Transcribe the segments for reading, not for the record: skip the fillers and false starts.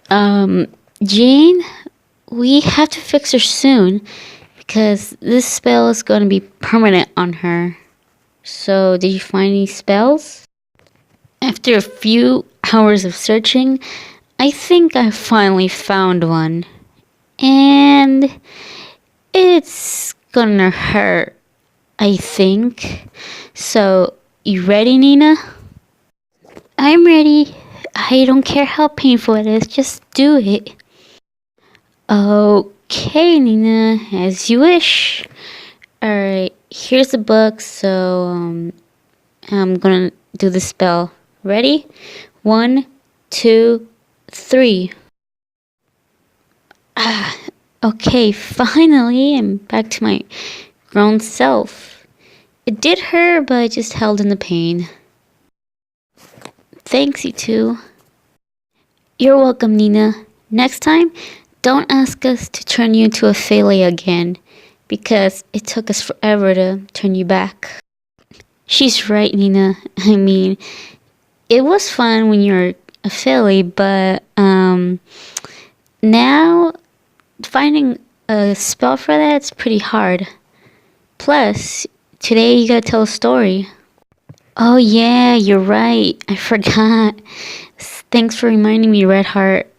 Um, Jane, we have to fix her soon because this spell is going to be permanent on her. So, did you find any spells? After a few hours of searching, I think I finally found one. And it's gonna hurt, I think. So, you ready, Nina? I'm ready. I don't care how painful it is, just do it. Okay, Nina, as you wish. Alright, here's the book, so I'm gonna do the spell. Ready? 1, 2, 3. Okay, finally, I'm back to my grown self. It did hurt, but I just held in the pain. Thanks, you two. You're welcome, Nina. Next time, don't ask us to turn you into a Fairy again, because it took us forever to turn you back. She's right, Nina. I mean, it was fun when you're a Fairy, but now finding a spell for that's pretty hard. Plus, today you gotta tell a story. Oh yeah, you're right. I forgot. Thanks for reminding me, Red Heart.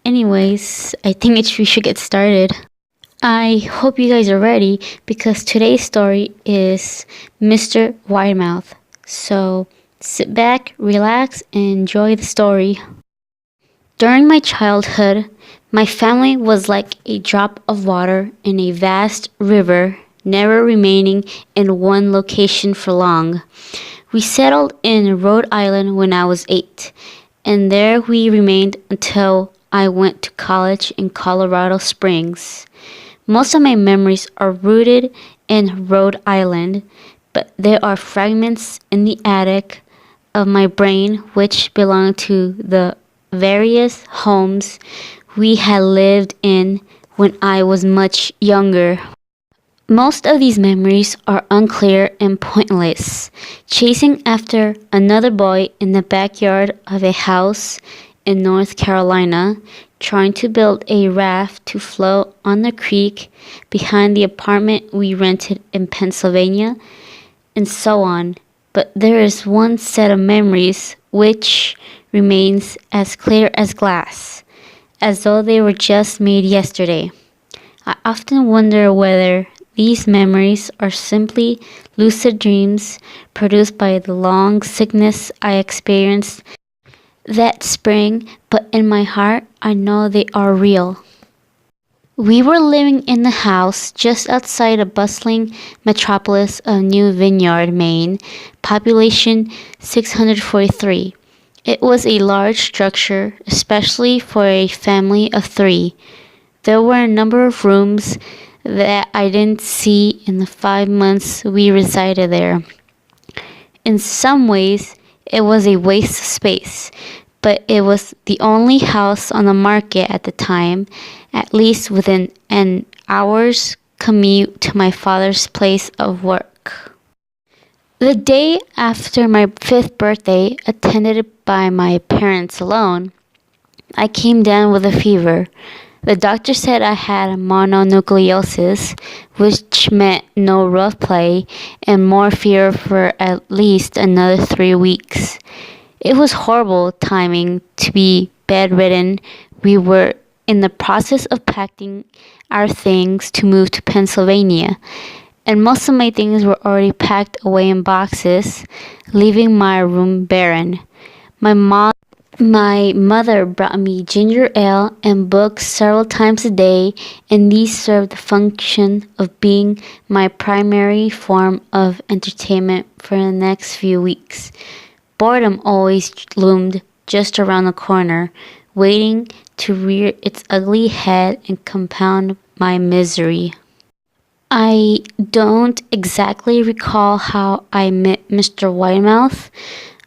Anyways, I think we should get started. I hope you guys are ready because today's story is Mr. Widemouth. So sit back, relax, and enjoy the story. During my childhood, my family was like a drop of water in a vast river, never remaining in one location for long. We settled in Rhode Island when I was 8, and there we remained until I went to college in Colorado Springs. Most of my memories are rooted in Rhode Island, but there are fragments in the attic of my brain which belong to the various homes we had lived in when I was much younger. Most of these memories are unclear and pointless. Chasing after another boy in the backyard of a house in North Carolina, trying to build a raft to float on the creek behind the apartment we rented in Pennsylvania, and so on. But there is one set of memories which remains as clear as glass, as though they were just made yesterday. I often wonder whether these memories are simply lucid dreams produced by the long sickness I experienced that spring, but in my heart I know they are real. We were living in the house just outside the bustling metropolis of New Vineyard, Maine, population 643. It was a large structure, especially for a family of 3. There were a number of rooms that I didn't see in the 5 months we resided there. In some ways, it was a waste of space, but it was the only house on the market at the time, at least within an hour's commute to my father's place of work. The day after my 5th birthday, attended by my parents alone, I came down with a fever. The doctor said I had mononucleosis, which meant no rough play and more fever for at least another 3 weeks. It was horrible timing to be bedridden. We were in the process of packing our things to move to Pennsylvania, and most of my things were already packed away in boxes, leaving my room barren. My mother brought me ginger ale and books several times a day, and these served the function of being my primary form of entertainment for the next few weeks. Boredom always loomed just around the corner, waiting to rear its ugly head and compound my misery. I don't exactly recall how I met Mr. Widemouth.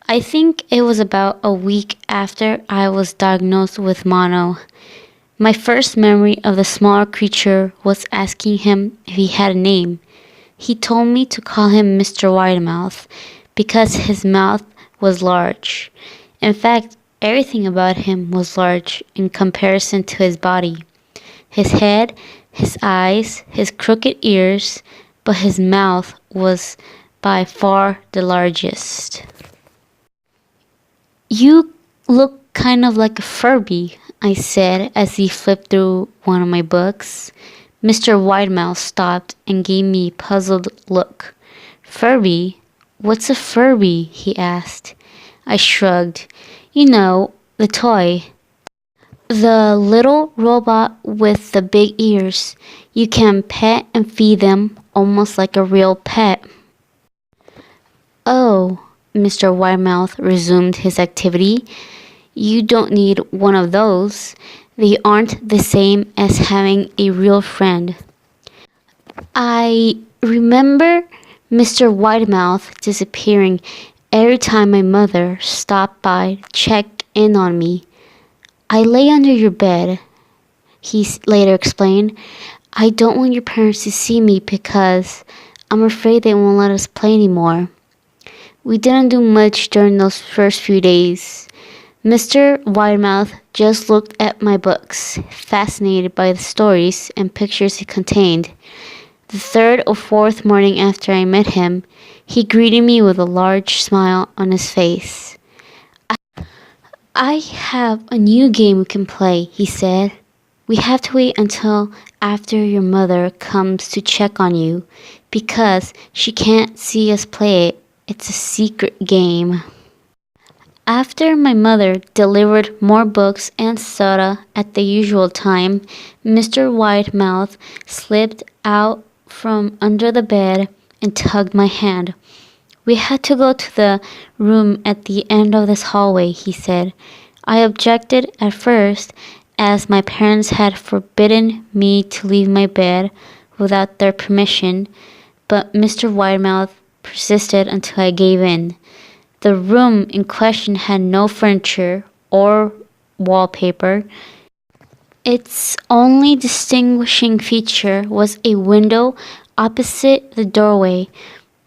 I think it was about a week after I was diagnosed with mono. My first memory of the small creature was asking him if he had a name. He told me to call him Mr. Widemouth because his mouth was large. In fact, Everything about him was large in comparison to his body. His head, his eyes, his crooked ears, but his mouth was by far the largest. "You look kind of like a Furby," I said as he flipped through one of my books. Mr. Widemouth stopped and gave me a puzzled look. "Furby? What's a Furby?" he asked. I shrugged. "You know, the toy. The little robot with the big ears. You can pet and feed them almost like a real pet." "Oh," Mr. Widemouth resumed his activity. "You don't need one of those. They aren't the same as having a real friend." I remember Mr. Widemouth disappearing every time my mother stopped by to check in on me. "I lay under your bed," he later explained. "I don't want your parents to see me because I'm afraid they won't let us play anymore." We didn't do much during those first few days. Mr. Widemouth just looked at my books, fascinated by the stories and pictures it contained. The third or fourth morning after I met him, he greeted me with a large smile on his face. "I have a new game we can play," he said. "We have to wait until after your mother comes to check on you, because she can't see us play it. It's a secret game." After my mother delivered more books and soda at the usual time, Mr. Widemouth slipped out from under the bed and tugged my hand. "We had to go to the room at the end of this hallway," he said. I objected at first, as my parents had forbidden me to leave my bed without their permission, but Mr. Widemouth persisted until I gave in. The room in question had no furniture or wallpaper. Its only distinguishing feature was a window opposite the doorway.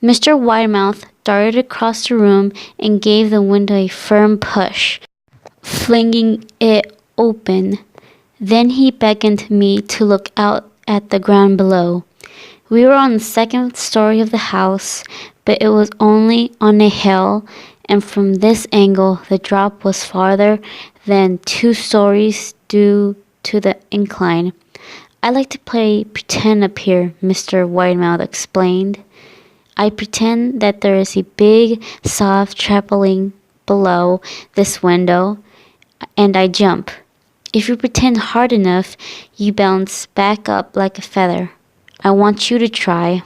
Mr. Widemouth darted across the room and gave the window a firm push, flinging it open. Then he beckoned me to look out at the ground below. We were on the second story of the house, but it was only on a hill, and from this angle the drop was farther than 2 stories due to the incline. "I like to play pretend up here," Mr. Widemouth explained. "I pretend that there is a big, soft trampoline below this window, and I jump. If you pretend hard enough, you bounce back up like a feather. I want you to try."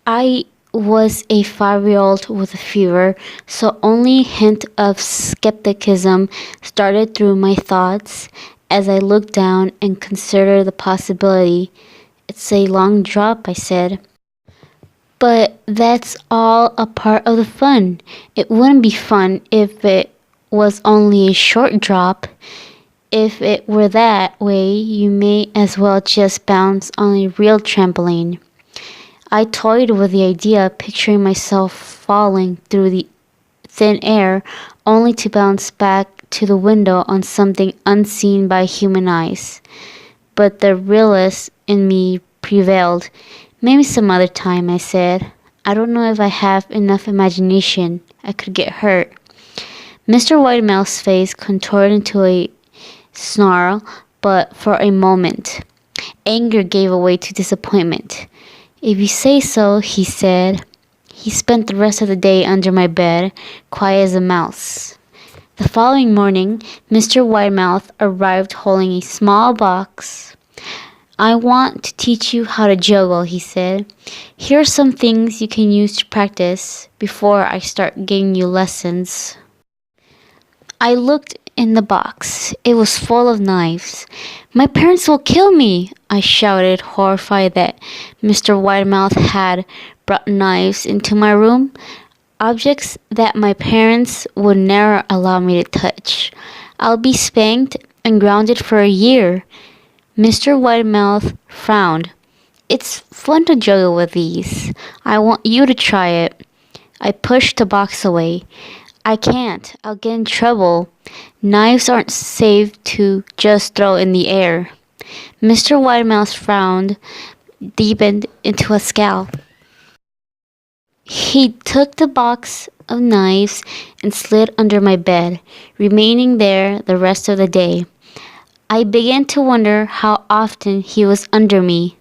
I was a 5-year-old with a fever, so only a hint of skepticism started through my thoughts as I looked down and considered the possibility. "It's a long drop," I said. "But that's all a part of the fun. It wouldn't be fun if it was only a short drop. If it were that way, you may as well just bounce on a real trampoline." I toyed with the idea, picturing myself falling through the thin air, only to bounce back to the window on something unseen by human eyes. But the realist in me prevailed. "Maybe some other time," I said. "I don't know if I have enough imagination. I could get hurt." Mr. Widemouth's face contorted into a snarl, but for a moment. Anger gave way to disappointment. "If you say so," he said. He spent the rest of the day under my bed, quiet as a mouse. The following morning, Mr. Widemouth arrived holding a small box. "I want to teach you how to juggle," he said. "Here are some things you can use to practice before I start giving you lessons." I looked in the box. It was full of knives. "My parents will kill me," I shouted, horrified that Mr. Widemouth had brought knives into my room, objects that my parents would never allow me to touch. "I'll be spanked and grounded for a year." Mr. Widemouth frowned. "It's fun to juggle with these. I want you to try it." I pushed the box away. I can't. I'll get in trouble. Knives aren't safe to just throw in the air. Mr. Widemouth's frown deepened into a scowl. He took the box of knives and slid under my bed, remaining there the rest of the day. I began to wonder how often he was under me.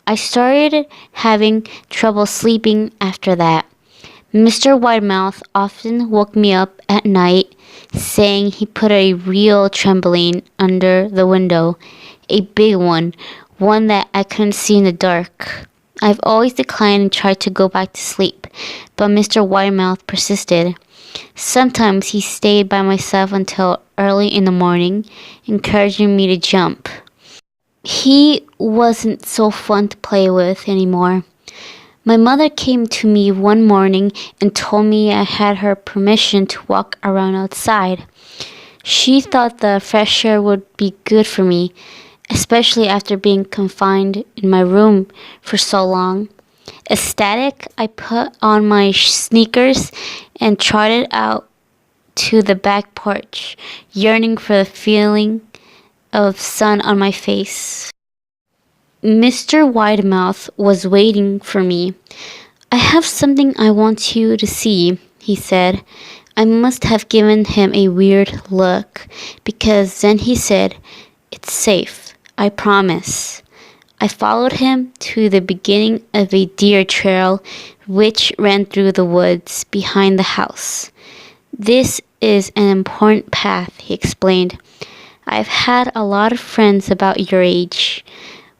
I started having trouble sleeping after that. Mr. Widemouth often woke me up at night, saying he put a real trampoline under the window, a big one that I couldn't see in the dark. I've always declined and tried to go back to sleep, but Mr. Widemouth persisted. Sometimes he stayed by myself until early in the morning, encouraging me to jump. He wasn't so fun to play with anymore. My mother came to me one morning and told me I had her permission to walk around outside. She thought the fresh air would be good for me, especially after being confined in my room for so long. Ecstatic, I put on my sneakers and trotted out to the back porch, yearning for the feeling of sun on my face. Mr. Widemouth was waiting for me. I have something I want you to see, he said. I must have given him a weird look, because then he said, It's safe, I promise. I followed him to the beginning of a deer trail which ran through the woods behind the house. This is an important path, he explained. I've had a lot of friends about your age.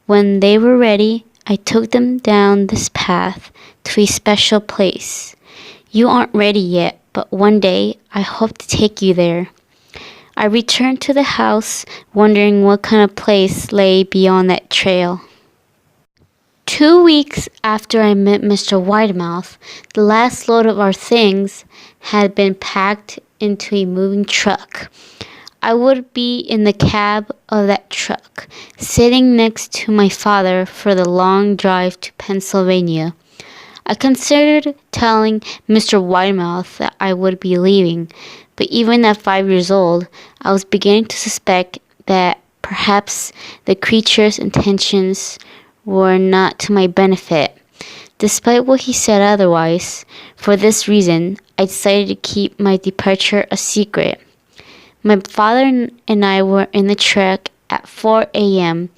When they were ready, I took them down this path to a special place. You aren't ready yet, but one day I hope to take you there. I returned to the house, wondering what kind of place lay beyond that trail. 2 weeks after I met Mr. Widemouth, the last load of our things had been packed into a moving truck. I would be in the cab of that truck, sitting next to my father for the long drive to Pennsylvania. I considered telling Mr. Widemouth that I would be leaving, but even at 5 years old, I was beginning to suspect that perhaps the creature's intentions were not to my benefit. Despite what he said otherwise, for this reason, I decided to keep my departure a secret. My father and I were in the truck at 4 a.m.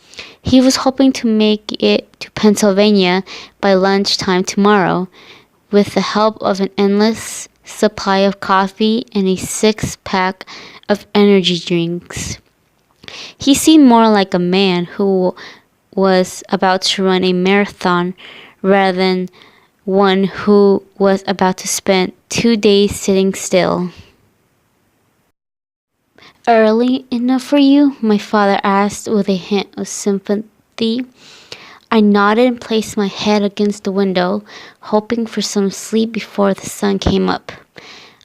He was hoping to make it to Pennsylvania by lunchtime tomorrow, with the help of an endless supply of coffee and a 6-pack of energy drinks. He seemed more like a man who was about to run a marathon rather than one who was about to spend 2 days sitting still. Early enough for you? My father asked with a hint of sympathy. I nodded and placed my head against the window, hoping for some sleep before the sun came up.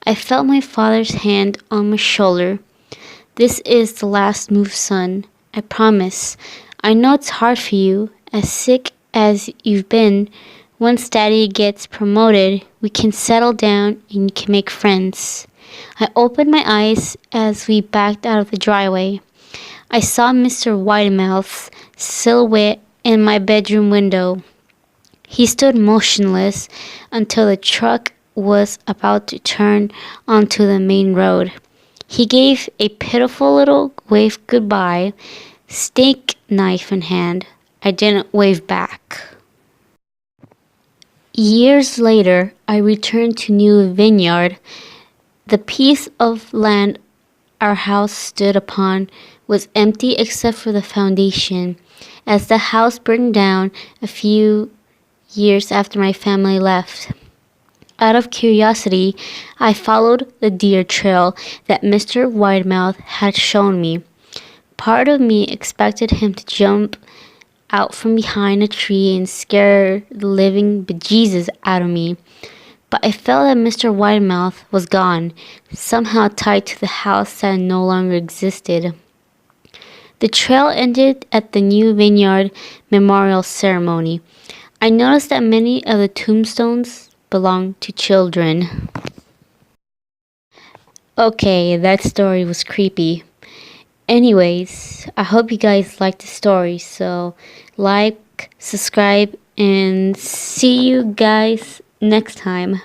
I felt my father's hand on my shoulder. This is the last move, son. I promise. I know it's hard for you, as sick as you've been. Once Daddy gets promoted, we can settle down and you can make friends. I opened my eyes as we backed out of the driveway. I saw Mr. Widemouth's silhouette in my bedroom window. He stood motionless until the truck was about to turn onto the main road. He gave a pitiful little wave goodbye, steak knife in hand. I didn't wave back. Years later, I returned to New Vineyard. The piece of land our house stood upon was empty except for the foundation, as the house burned down a few years after my family left. Out of curiosity, I followed the deer trail that Mr. Widemouth had shown me. Part of me expected him to jump out from behind a tree and scare the living bejesus out of me. But I felt that Mr. Widemouth was gone, somehow tied to the house that no longer existed. The trail ended at the New Vineyard memorial ceremony. I noticed that many of the tombstones belonged to children. Okay, that story was creepy. Anyways, I hope you guys liked the story. So, like, subscribe, and see you guys next time.